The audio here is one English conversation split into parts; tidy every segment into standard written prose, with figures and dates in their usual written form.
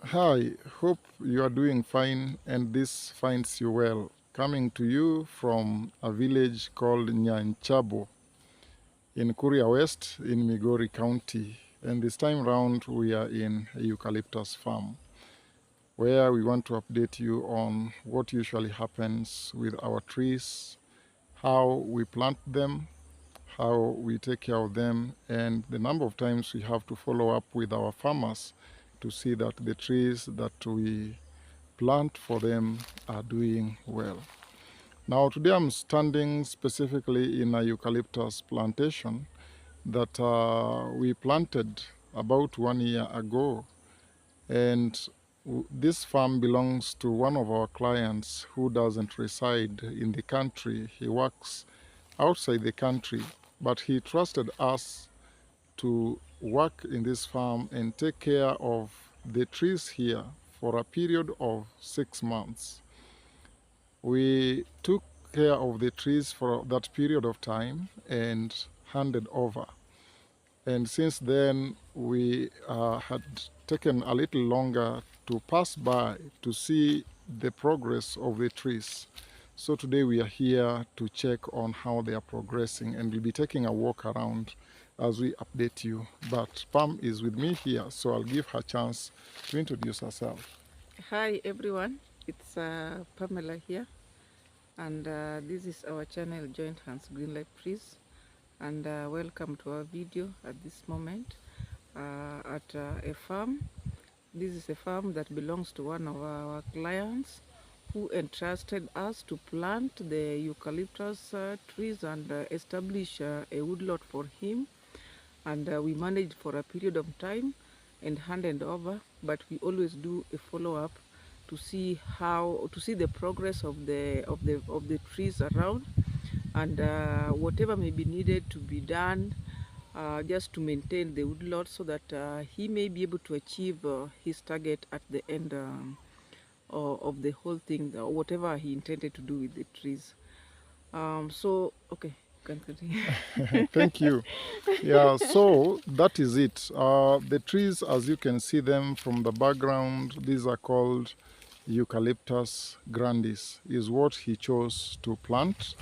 Hi, hope you are doing fine and this finds you well. Coming to you from a village called Nyanchabo in Kuria West in Migori County. And this time round we are in a eucalyptus farm where we want to update you on what usually happens with our trees, how we plant them, how we take care of them, and the number of times we have to follow up with our farmers to see that the trees that we plant for them are doing well. Now today I'm standing specifically in a eucalyptus plantation that we planted about 1 year ago, and this farm belongs to one of our clients who doesn't reside in the country. He works outside the country, but he trusted us to work in this farm and take care of the trees here for a period of 6 months. We took care of the trees for that period of time and handed over. And since then, we had taken a little longer to pass by to see the progress of the trees. So today we are here to check on how they are progressing, and we'll be taking a walk around as we update you. But Pam is with me here, so I'll give her a chance to introduce herself. Hi everyone, it's Pamela here, and this is our channel Joint Hands Greenlight Trees, and welcome to our video at this moment at a farm. This is a farm that belongs to one of our clients who entrusted us to plant the eucalyptus trees and establish a woodlot for him, and we managed for a period of time and handed over, but we always do a follow-up to see the progress of the trees around, and whatever may be needed to be done just to maintain the woodlot so that he may be able to achieve his target at the end of the whole thing, or whatever he intended to do with the trees. So okay, you can continue. Thank you. Yeah, so that is it. The trees, as you can see them from the background, these are called Eucalyptus grandis, is what he chose to plant.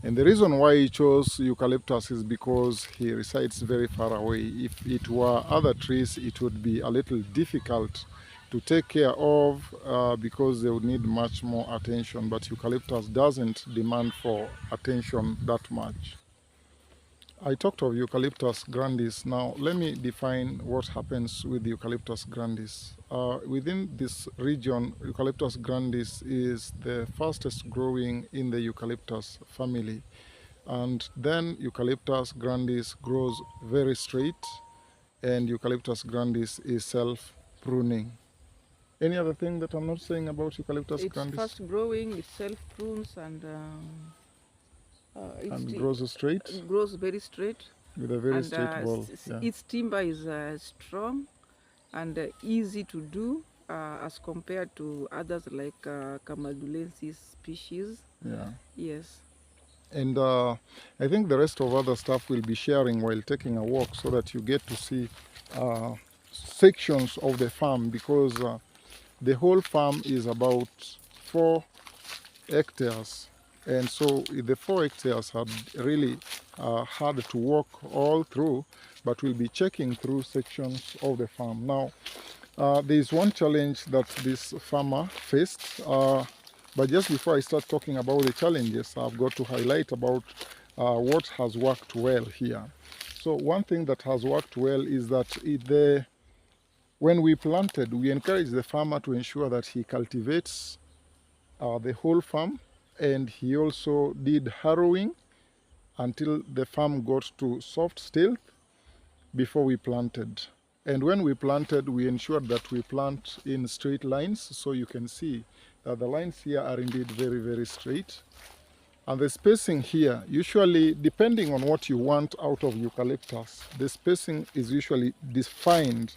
And the reason why he chose eucalyptus is because he resides very far away. If it were other trees, it would be a little difficult to take care of because they would need much more attention. But eucalyptus doesn't demand for attention that much. I talked of Eucalyptus grandis. Now, let me define what happens with Eucalyptus grandis. Within this region, Eucalyptus grandis is the fastest growing in the eucalyptus family. And then Eucalyptus grandis grows very straight, and Eucalyptus grandis is self-pruning. Any other thing that I'm not saying about Eucalyptus It's grandis? fast growing, it self prunes, and And grows straight grows very straight, with a very and straight ball. Yeah. its timber is strong and easy to do as compared to others like Camadulensis species. Yeah. Yes. And I think the rest of other stuff we'll be sharing while taking a walk so that you get to see uh, sections of the farm, because the whole farm is about 4 hectares. And so the 4 hectares had really hard to walk all through, but we'll be checking through sections of the farm. Now, there is one challenge that this farmer faced, but just before I start talking about the challenges, I've got to highlight about what has worked well here. So one thing that has worked well is that when we planted, we encouraged the farmer to ensure that he cultivates the whole farm, and he also did harrowing until the farm got to soft still before we planted. And when we planted, we ensured that we plant in straight lines, so you can see that the lines here are indeed very, very straight. And the spacing here, usually depending on what you want out of eucalyptus, the spacing is usually defined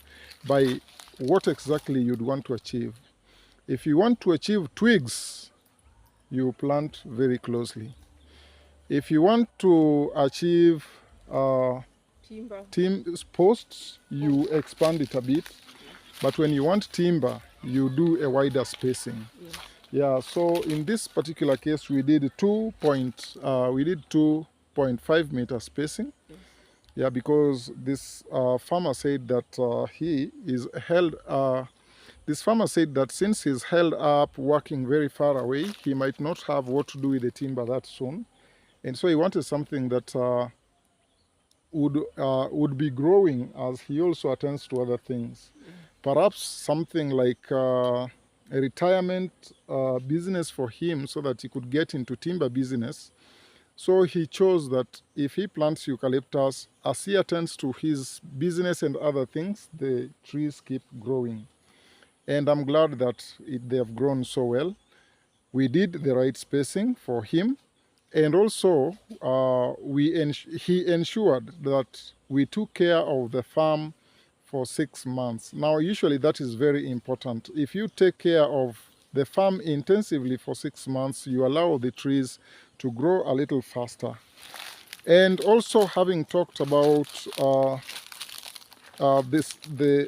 by what exactly you'd want to achieve. If you want to achieve twigs, you plant very closely. If you want to achieve Timber. posts, you expand it a bit. But when you want timber, you do a wider spacing. Yes. Yeah, so in this particular case, we did 2.5 meter spacing. Yes. Yeah, because this farmer said that this farmer said that since he's held up working very far away, he might not have what to do with the timber that soon. And so he wanted something that would be growing as he also attends to other things. Yeah. Perhaps something like a retirement business for him so that he could get into timber business. So he chose that if he plants eucalyptus, as he attends to his business and other things, the trees keep growing. And I'm glad that they have grown so well. We did the right spacing for him. And also, he ensured that we took care of the farm for 6 months. Now, usually that is very important. If you take care of the farm intensively for 6 months, you allow the trees to grow a little faster. And also, having talked about the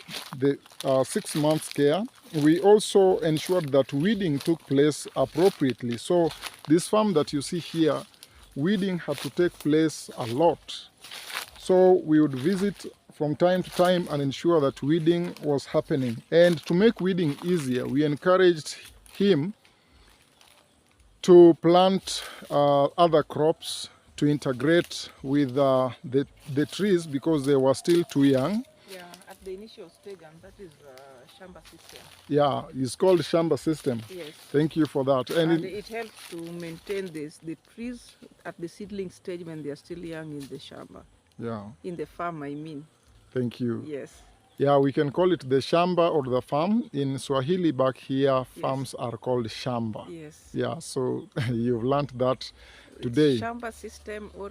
6 months care, we also ensured that weeding took place appropriately. So this farm that you see here, weeding had to take place a lot. So we would visit from time to time and ensure that weeding was happening. And to make weeding easier, we encouraged him to plant other crops to integrate with the trees because they were still too young. Yeah, at the initial stage, and that is shamba system. Yeah, it's called shamba system. Yes. Thank you for that. And it helps to maintain the trees at the seedling stage when they are still young in the shamba. Yeah. In the farm, I mean. Thank you. Yes. Yeah, we can call it the shamba or the farm. In Swahili back here, farms are called shamba. Yes. Yeah, so you've learned that today. It's shamba system or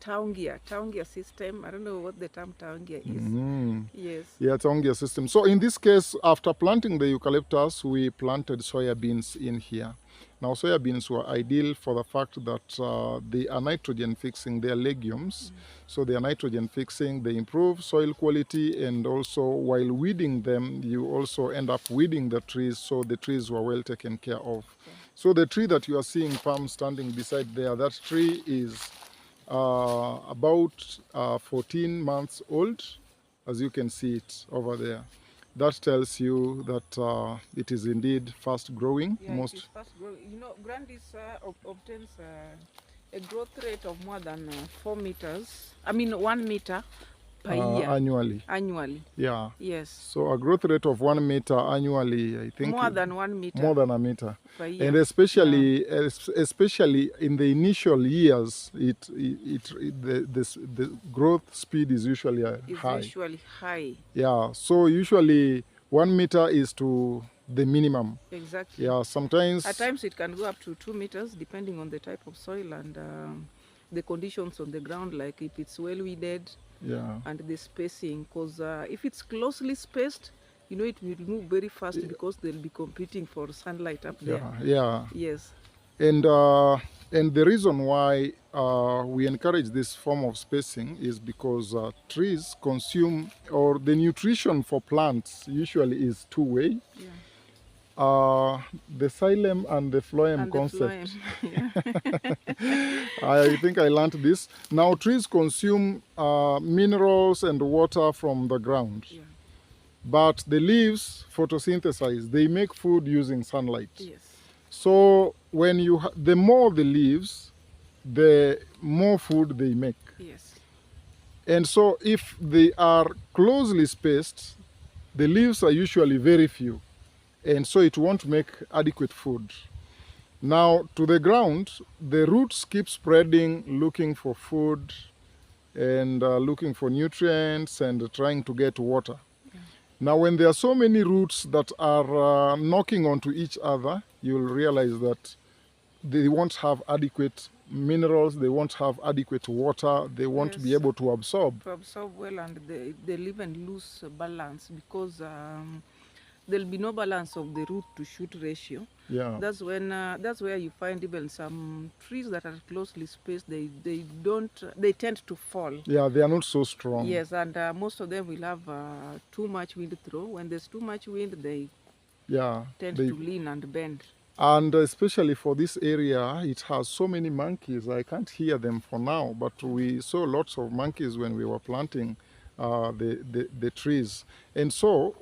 taungia system. I don't know what the term taungia is. Mm-hmm. Yes. Yeah, taungia system. So in this case, after planting the eucalyptus, we planted soybeans in here. Now, soybeans were ideal for the fact that they are nitrogen fixing, they are legumes. So they are nitrogen fixing, they improve soil quality, and also while weeding them, you also end up weeding the trees, so the trees were well taken care of. Okay. So the tree that you are seeing, Pam, standing beside there, that tree is about 14 months old, as you can see it over there. That tells you that it is indeed fast growing. Yeah, it is fast growing. You know, grandis obtains a growth rate of more than 4 meters. I mean, 1 meter per year. Annually. Annually. Yeah. Yes. So a growth rate of 1 meter annually, I think. More than 1 meter. More than a meter. Per year. And especially in the initial years, the growth speed is usually high. It's usually high. Yeah. So usually 1 meter is to the minimum. Exactly. Yeah. Sometimes. At times it can go up to 2 meters depending on the type of soil and the conditions on the ground, like if it's well weeded. Yeah. And the spacing, because if it's closely spaced, you know, it will move very fast because they'll be competing for sunlight up there. Yeah. Yes. And the reason why we encourage this form of spacing is because trees consume, or the nutrition for plants usually is two-way. Yeah. The xylem and the phloem concept. I think I learned this. Now trees consume minerals and water from the ground. Yeah. But the leaves photosynthesize. They make food using sunlight. Yes. So when the more the leaves, the more food they make. Yes. And so if they are closely spaced, the leaves are usually very few. And so it won't make adequate food. Now, to the ground, the roots keep spreading, looking for food and looking for nutrients and trying to get water. Yeah. Now, when there are so many roots that are knocking onto each other, you'll realize that they won't have adequate minerals, they won't have adequate water, they won't be able to absorb. To absorb well, and they'll even lose balance because there'll be no balance of the root to shoot ratio. Yeah. That's where you find even some trees that are closely spaced, they tend to fall. Yeah, they are not so strong. Yes, and most of them will have too much wind throw. When there's too much wind, they tend to lean and bend. And especially for this area, it has so many monkeys. I can't hear them for now, but we saw lots of monkeys when we were planting the trees. And so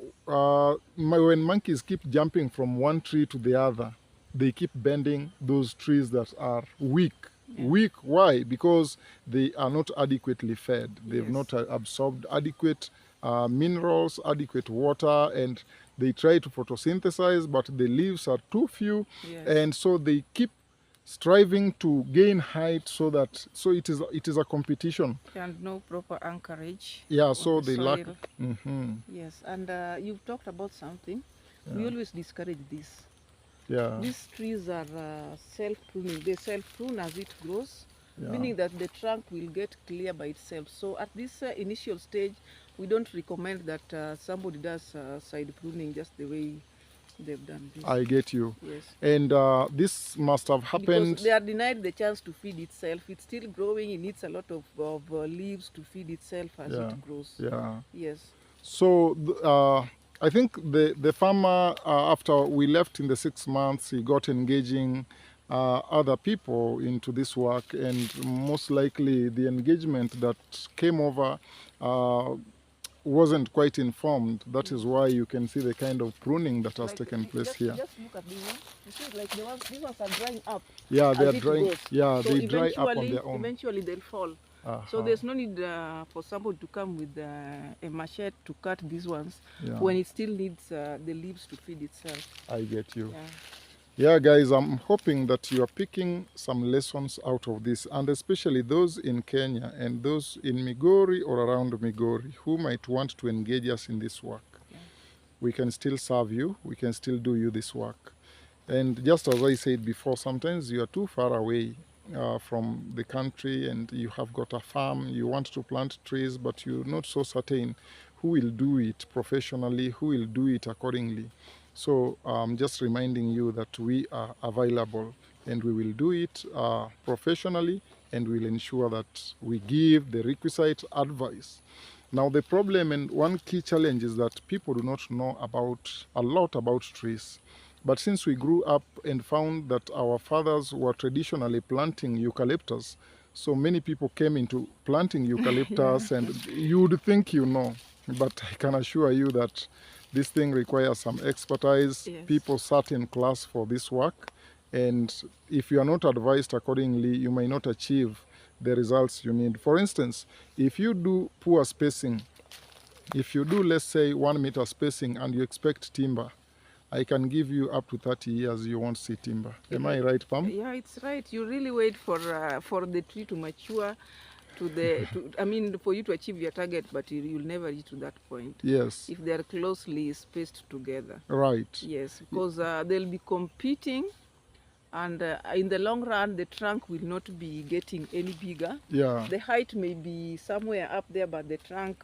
when monkeys keep jumping from one tree to the other, they keep bending those trees that are weak. Yeah. Weak, why? Because they are not adequately fed. They've not absorbed adequate minerals, adequate water, and they try to photosynthesize, but the leaves are too few. Yes. And so they keep striving to gain height, so it is a competition. And no proper anchorage. Yeah, so they lack. Yes, and you've talked about something. Yeah. We always discourage this. Yeah. These trees are self-pruning. They self-prune as it grows, meaning that the trunk will get clear by itself. So at this initial stage, we don't recommend that somebody does side pruning just the way they've done this. I get you. Yes. And this must have happened because they are denied the chance to feed itself. It's still growing. It needs a lot of leaves to feed itself as it grows. Yeah. Yes. So I think the farmer, after we left in the 6 months, he got engaging other people into this work, and most likely the engagement that came over wasn't quite informed. That is why you can see the kind of pruning that has taken place here. Just look at these ones. You see, like these ones are drying up. Yeah, they are drying. Yeah, so they dry up on their own. Eventually, they'll fall. So there's no need for somebody to come with a machete to cut these ones when it still needs the leaves to feed itself. I get you. Yeah, guys, I'm hoping that you are picking some lessons out of this, and especially those in Kenya and those in Migori or around Migori who might want to engage us in this work. We can still serve you. We can still do you this work. And just as I said before, sometimes you are too far away from the country, and you have got a farm, you want to plant trees, but you're not so certain who will do it professionally, who will do it accordingly. So I'm just reminding you that we are available, and we will do it professionally, and we'll ensure that we give the requisite advice. Now the problem and one key challenge is that people do not know a lot about trees. But since we grew up and found that our fathers were traditionally planting eucalyptus, so many people came into planting eucalyptus, and you would think you know, but I can assure you that this thing requires some expertise. Yes. People sat in class for this work, and if you are not advised accordingly, you may not achieve the results you need. For instance, if you do poor spacing, if you do, let's say, 1 meter spacing and you expect timber, I can give you up to 30 years, you won't see timber. Am I right, Pam? Yeah, it's right. You really wait for the tree to mature, for you to achieve your target, but you'll never reach to that point. Yes. If they're closely spaced together. Right. Yes, because they'll be competing, and in the long run, the trunk will not be getting any bigger. Yeah. The height may be somewhere up there, but the trunk,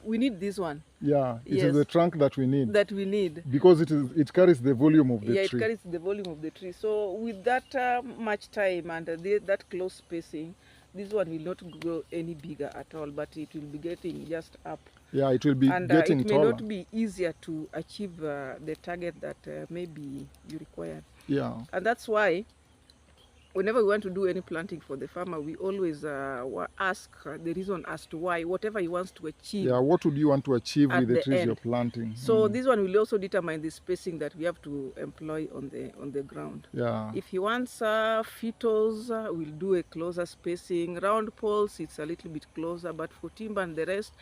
we need this one. Yeah, it is the trunk that we need. That we need. Because it carries the volume of the tree. Yeah, it carries the volume of the tree. So with that much time and that close spacing, this one will not grow any bigger at all, but it will be getting just up. Yeah, it will be getting taller. And it may not be easier to achieve the target that maybe you require. Yeah. And that's why whenever we want to do any planting for the farmer, we always ask the reason as to why, whatever he wants to achieve. Yeah, what would you want to achieve with the trees you're planting? So this one will also determine the spacing that we have to employ on the ground. Yeah. If he wants phytos, we'll do a closer spacing. Round poles, it's a little bit closer, but for timber and the rest,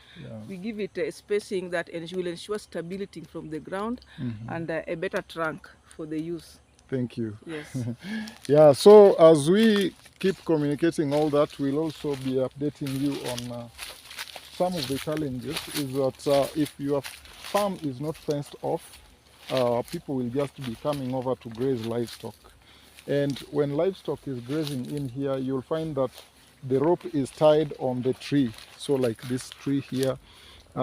we give it a spacing that will ensure stability from the ground and a better trunk for the use. Thank you. Yes. Yeah, so as we keep communicating all that, we'll also be updating you on some of the challenges. Is that if your farm is not fenced off, people will just be coming over to graze livestock. And when livestock is grazing in here, you'll find that the rope is tied on the tree. So like this tree here,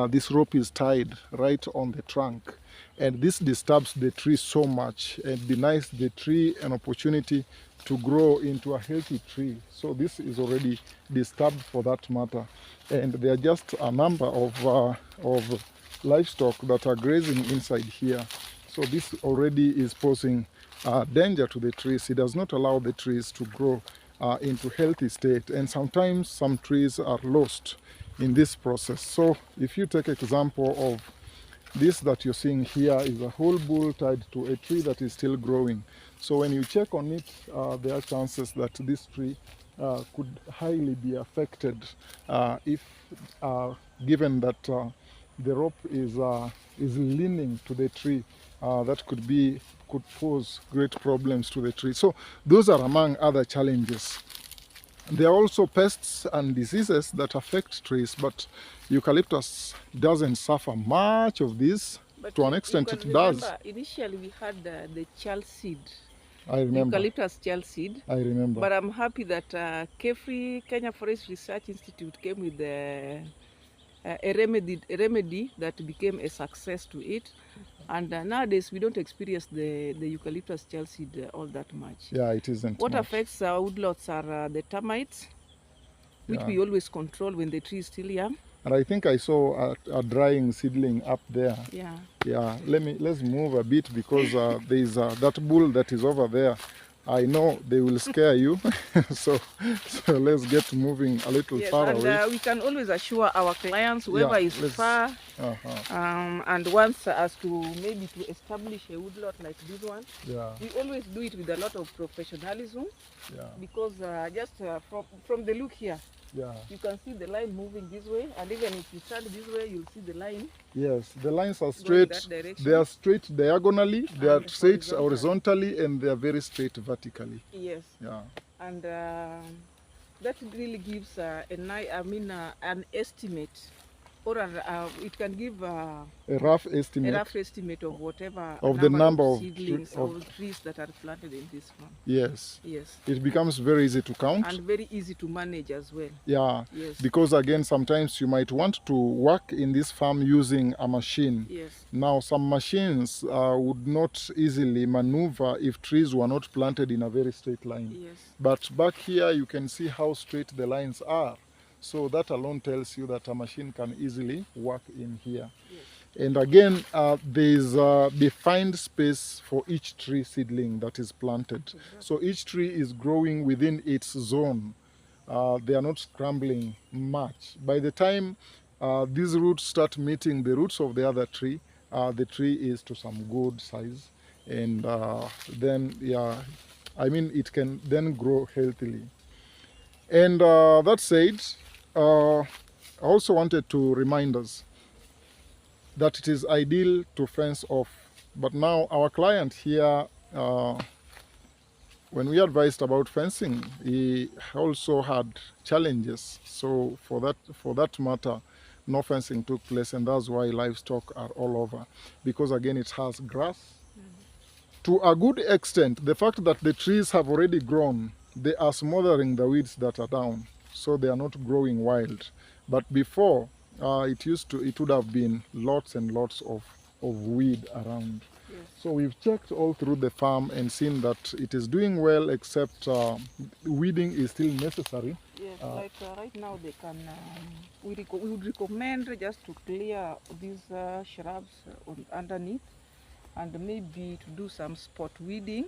this rope is tied right on the trunk. and this disturbs the tree so much and denies the tree an opportunity to grow into a healthy tree. So this is already disturbed for that matter, and there are just a number of livestock that are grazing inside here. So this already is posing danger to the trees. It does not allow the trees to grow into healthy state, and sometimes some trees are lost in this process. So if you take example of this that you're seeing here is a whole bull tied to a tree that is still growing. So when you check on it, there are chances that this tree could highly be affected if given that the rope is leaning to the tree. That could pose great problems to the tree. So those are among other challenges. There are also pests and diseases that affect trees, but eucalyptus doesn't suffer much of this. But to an extent, you it can does. remember, initially we had the child seed, I remember. eucalyptus child seed. I remember. But I'm happy that Kenya Forest Research Institute came with a remedy that became a success to it. And nowadays we don't experience the eucalyptus child seed all that much. Yeah, it isn't. What much. affects woodlots are the termites, which Yeah. we always control when the tree is still young. And I think I saw a drying seedling up there. Yeah. Yeah. Let's move a bit because there is that bull that is over there. I know they will scare you, so let's get moving a little Yes, far and away. we can always assure our clients, whoever is far, and wants us to maybe to establish a woodlot like this one. Yeah. We always do it with a lot of professionalism. Yeah. Because just from the look here, Yeah. you can see the line moving this way, and even if you stand this way, you'll see the line. Yes, the lines are Going straight. that direction. They are straight diagonally, they are And straight horizontally. horizontally, and they are very straight vertically. Yes. Yeah. And that really gives an estimate, or it can give A rough estimate a rough estimate of whatever of the number of seedlings of- or trees that are planted in this farm. Yes. Yes. It becomes very easy to count. And very easy to manage as well. Yeah. Yes. Because again, sometimes you might want to work in this farm using a machine. Yes. Now, some machines would not easily maneuver if trees were not planted in a very straight line. Yes. But back here, you can see how straight the lines are. So that alone tells you that a machine can easily work in here. Yes. And again, there is a defined space for each tree seedling that is planted. Exactly. So each tree is growing within its zone. They are not scrambling much. By the time these roots start meeting the roots of the other tree, the tree is to some good size. And then, yeah, I mean, it can then grow healthily. And that said, I also wanted to remind us that it is ideal to fence off. But now our client here, when we advised about fencing, he also had challenges. So for that matter, no fencing took place, and that's why livestock are all over. Because again, it has grass. To a good extent, the fact that the trees have already grown, they are smothering the weeds that are down, so they are not growing wild. But before, it would have been lots and lots of weed around. Yes. So we've checked all through the farm and seen that it is doing well, except weeding is still necessary. Yes, like right now they can, we would recommend just to clear these shrubs underneath, and maybe to do some spot weeding.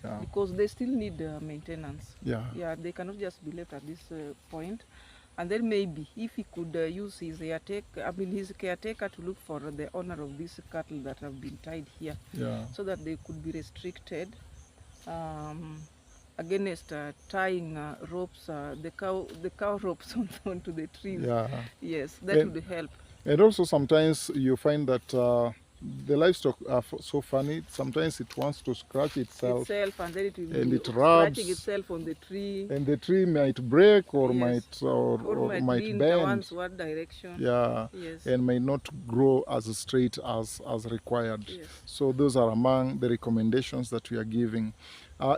Yeah. Because they still need maintenance. Yeah. Yeah, they cannot just be left at this point. And then maybe if he could use his caretaker to look for the owner of these cattle that have been tied here, Yeah. so that they could be restricted against tying ropes, the cow ropes onto the trees. Yeah. Yes, that would help. And also sometimes you find that the livestock are so funny. Sometimes it wants to scratch itself, and then it will and be it rubs, scratching itself on the tree, and the tree might break or yes. might bend. One direction. Yeah. Yes. And may not grow as straight as required. Yes. So those are among the recommendations that we are giving.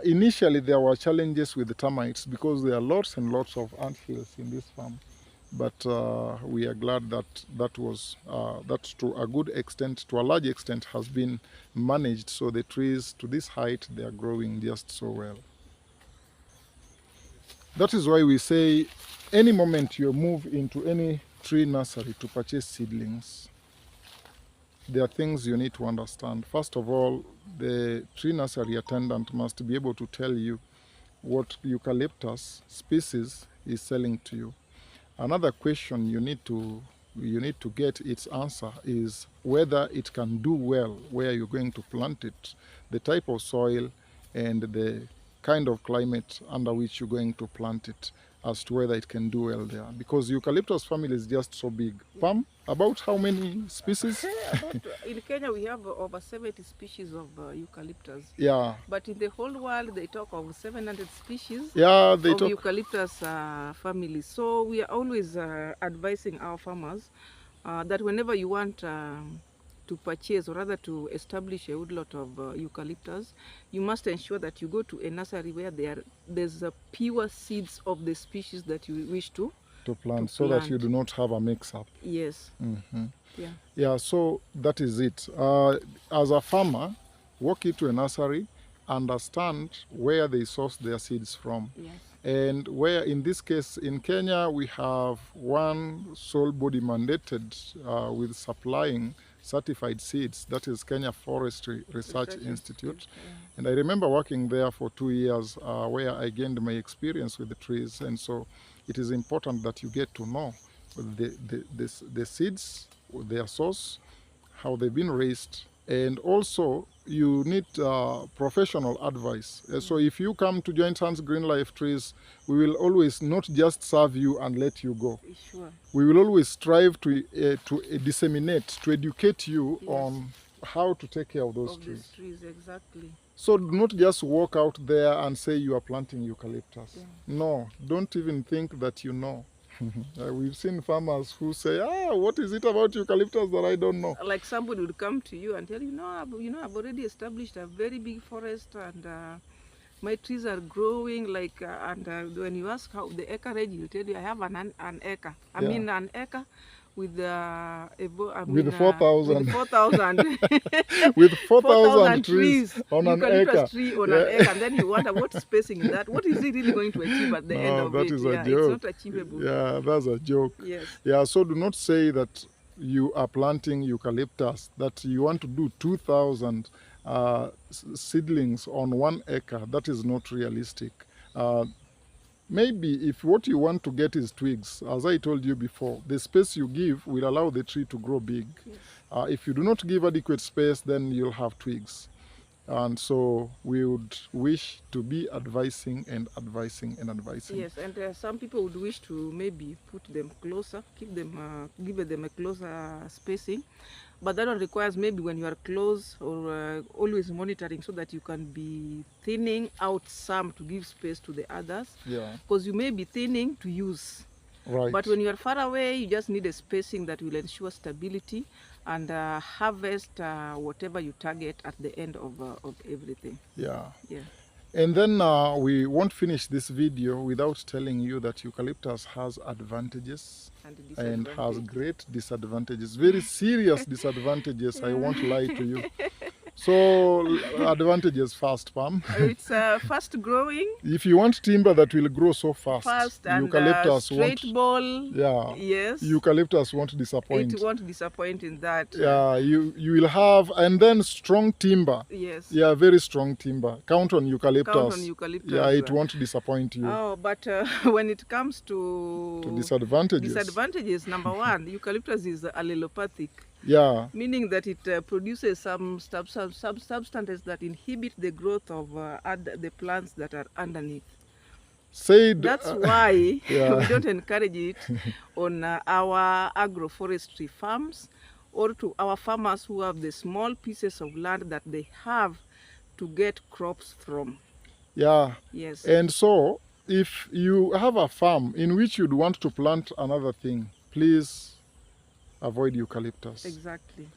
Initially, there were challenges with the termites because there are lots and lots of ant hills in this farm. but we are glad that that to a good extent, to a large extent, has been managed. So the trees to this height, they are growing just so well. That is why we say any moment you move into any tree nursery to purchase seedlings, there are things you need to understand. First of all, the tree nursery attendant must be able to tell you what eucalyptus species is selling to you. Another question you need to get its answer is whether it can do well where you're going to plant it, the type of soil and the kind of climate under which you're going to plant it, as to whether it can do well there. Because eucalyptus family is just so big. Pam, about how many species? In Kenya, we have over 70 species of eucalyptus. Yeah. But in the whole world, they talk of 700 species of eucalyptus family. So we are always advising our farmers that whenever you want to purchase, or rather to establish a woodlot of eucalyptus, you must ensure that you go to a nursery where there's pure seeds of the species that you wish to plant, so that you do not have a mix-up. Yes. Mm-hmm. Yeah, so that is it. As a farmer, walk into a nursery, understand where they source their seeds from. yes. And where, in this case, in Kenya, we have one sole body mandated with supplying certified seeds. That is Kenya Forestry Research Institute. Yeah. And I remember working there for 2 years where I gained my experience with the trees. And so it is important that you get to know the seeds, their source, how they've been raised, and also you need professional advice. So if you come to Joint Hands Green Life Trees, we will always not just serve you and let you go. Sure. We will always strive to disseminate, to educate you Yes. on how to take care of those trees. Exactly. So do not just walk out there and say you are planting eucalyptus. Yeah. No, don't even think that you know. We've seen farmers who say, what is it about eucalyptus that I don't know? Like somebody would come to you and tell you, I've already established a very big forest, and my trees are growing, like, and when you ask how the acreage, he'll tell you, I have an acre. I mean, an acre with with 4,000 with 4,000 trees on an acre. Tree on an acre, and then you wonder what spacing is that? What is it really going to achieve at the end of that it? is a joke. It's not achievable. Yeah, that's a joke. Yes. Yeah, so do not say that you are planting eucalyptus, that you want to do 2,000 seedlings on 1 acre. That is not realistic. Maybe if what you want to get is twigs, as I told you before, the space you give will allow the tree to grow big. Yes. If you do not give adequate space, then you'll have twigs. And so we would wish to be advising and advising and advising. Yes, and some people would wish to maybe put them closer, give them a closer spacing. But that one requires maybe when you are close or always monitoring, so that you can be thinning out some to give space to the others. Yeah. Because you may be thinning to use. Right. But when you are far away, you just need a spacing that will ensure stability and harvest whatever you target at the end of everything. Yeah. Yeah. And then we won't finish this video without telling you that eucalyptus has advantages and has great disadvantages, very serious disadvantages. I won't lie to you. So advantages first, Pam. It's fast growing. If you want timber that will grow so fast, and eucalyptus straight ball. Yeah. Yes. Eucalyptus won't disappoint. It won't disappoint in that. Yeah, you will have, and then strong timber. Yes. Yeah, very strong timber. Count on eucalyptus. Count on eucalyptus. Yeah, it won't disappoint you. Oh, but when it comes to disadvantages, number one, eucalyptus is allelopathic. Yeah. Meaning that it produces some substances that inhibit the growth of the plants that are underneath. That's why we don't encourage it on our agroforestry farms, or to our farmers who have the small pieces of land that they have to get crops from. Yeah. Yes. And so if you have a farm in which you'd want to plant another thing, please avoid eucalyptus. Exactly.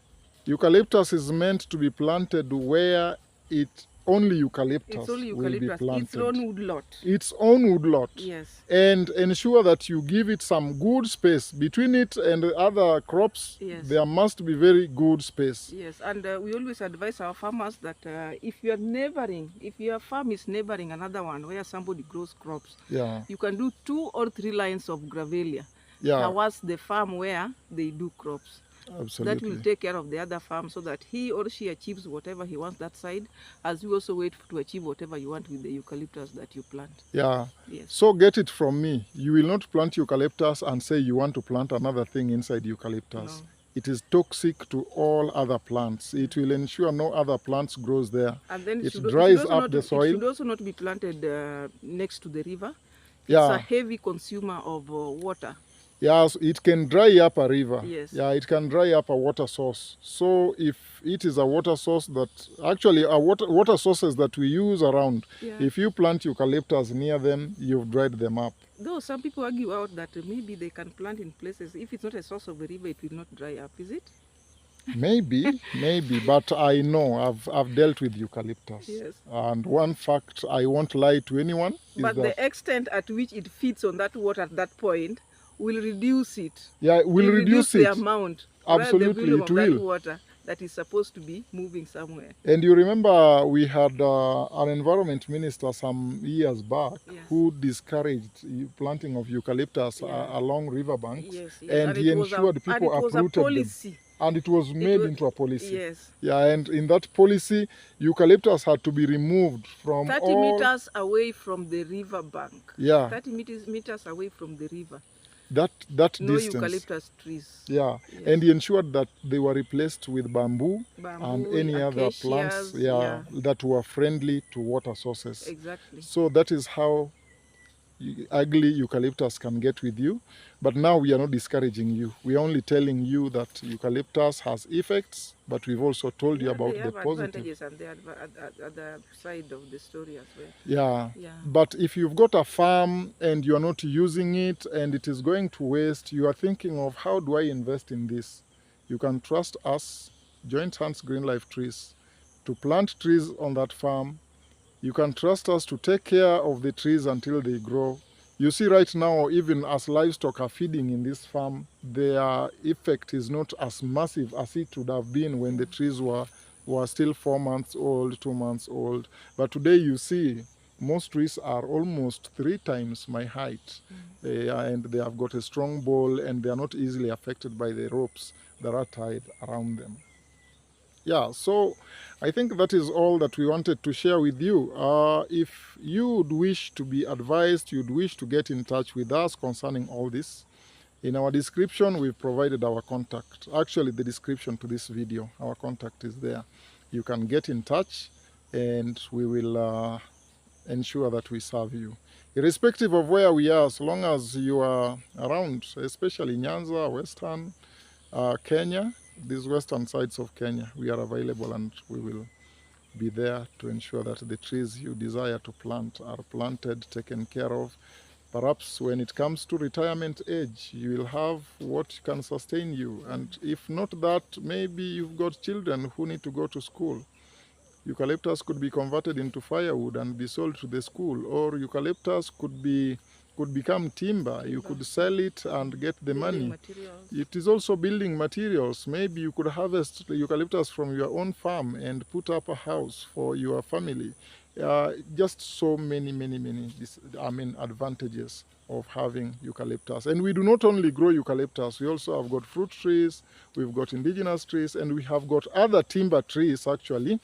Eucalyptus is meant to be planted where it only eucalyptus It's only will be eucalyptus, planted. its own woodlot. Its own woodlot. Yes. And ensure that you give it some good space between it and the other crops. Yes. There must be very good space. Yes, and we always advise our farmers that if your farm is neighboring another one where somebody grows crops, Yeah. you can do 2 or 3 lines of gravelia towards the farm where they do crops. Absolutely. That will take care of the other farm so that he or she achieves whatever he wants that side, as you also wait to achieve whatever you want with the eucalyptus that you plant. Yeah. Yes. So get it from me. You will not plant eucalyptus and say you want to plant another thing inside eucalyptus. No. It is toxic to all other plants. It will ensure no other plants grows there. And then it dries up the It soil. should also not be planted next to the river. It's Yeah. a heavy consumer of water. Yes, it can dry up a river. Yes. Yeah, it can dry up a water source. So if it is a water source that, actually water sources that we use around, if you plant eucalyptus near them, you've dried them up. Though some people argue out that maybe they can plant in places, if it's not a source of the river, it will not dry up, is it? Maybe, but I know, I've dealt with eucalyptus. Yes. And one fact I won't lie to anyone is but that the extent at which it feeds on that water at that point will reduce it. Yeah, it will reduce the amount. Absolutely, the it will. That water that is supposed to be moving somewhere. And you remember we had an environment minister some years back who discouraged planting of eucalyptus along riverbanks. Yes. And he ensured people uprooted them. And it was made into a policy. Yes. Yeah, and in that policy, eucalyptus had to be removed from 30 meters away from the river bank. Yeah. 30 meters away from the river. That no distance. Eucalyptus trees. Yeah. Yes. And he ensured that they were replaced with bamboo and any other plants that were friendly to water sources. Exactly. So that is how ugly eucalyptus can get with you. But now we are not discouraging you. We are only telling you that eucalyptus has effects, but we've also told you about the positive. Advantages and the other side of the story as well. Yeah. But if you've got a farm and you are not using it and it is going to waste, you are thinking of how do I invest in this? You can trust us, Joint Hands Green Life Trees, to plant trees on that farm. You can trust us to take care of the trees until they grow. You see right now, even as livestock are feeding in this farm, their effect is not as massive as it would have been when the trees were still 4 months old, 2 months old. But today you see, most trees are almost 3 times my height. And they have got a strong bole and they are not easily affected by the ropes that are tied around them. Yeah, so I think that is all that we wanted to share with you. If you'd wish to be advised, you'd wish to get in touch with us concerning all this, in our description we've provided our contact. Actually, the description to this video, our contact is there. You can get in touch and we will ensure that we serve you. Irrespective of where we are, as long as you are around, especially Nyanza, Western, Kenya, these western sides of Kenya, we are available and we will be there to ensure that the trees you desire to plant are planted, taken care of. Perhaps when it comes to retirement age, you will have what can sustain you. And if not that, maybe you've got children who need to go to school. Eucalyptus could be converted into firewood and be sold to the school, or eucalyptus could become timber. You could sell it and get the money. Materials. It is also building materials. Maybe you could harvest the eucalyptus from your own farm and put up a house for your family. Just so many advantages of having eucalyptus. And we do not only grow eucalyptus, we also have got fruit trees, we've got indigenous trees, and we have got other timber trees actually.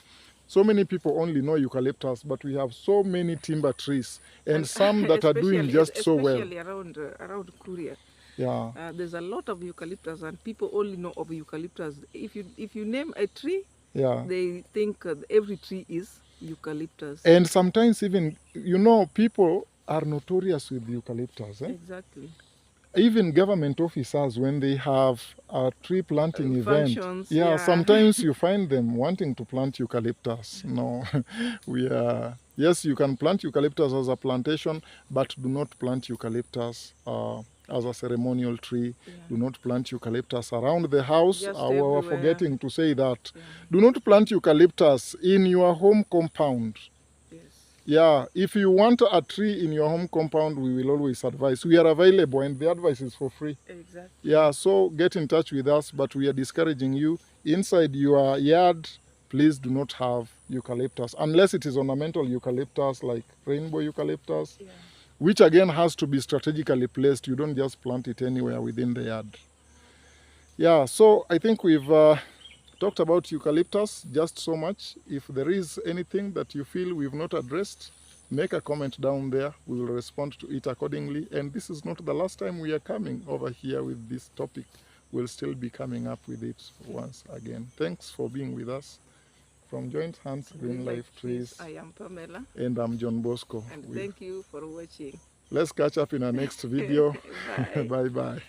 So many people only know eucalyptus, but we have so many timber trees and some that are doing just so well. Especially around Kuria. Yeah. There's a lot of eucalyptus and people only know of eucalyptus. If you name a tree, they think every tree is eucalyptus. And sometimes even, people are notorious with eucalyptus. Exactly. Even government officers, when they have a tree planting event, sometimes you find them wanting to plant eucalyptus. No, yes, you can plant eucalyptus as a plantation, but do not plant eucalyptus as a ceremonial tree. Yeah. Do not plant eucalyptus around the house. Just I was everywhere. forgetting to say that. Yeah. Do not plant eucalyptus in your home compound. Yes. Yeah, if you want a tree in your home compound, we will always advise. We are available and the advice is for free. Exactly. Yeah, so get in touch with us, but we are discouraging you. Inside your yard, please do not have eucalyptus, unless it is ornamental eucalyptus like rainbow eucalyptus, Yeah. which again has to be strategically placed. You don't just plant it anywhere within the yard. Yeah, so I think we've talked about eucalyptus just so much. If there is anything that you feel we've not addressed, make a comment down there. We will respond to it accordingly. And this is not the last time we are coming over here with this topic. We'll still be coming up with it once again. Thanks for being with us. From Joint Hands Green Life Trees, I am Pamela. and I'm John Bosco. And thank you for watching. Let's catch up in our next video. Bye. Bye-bye.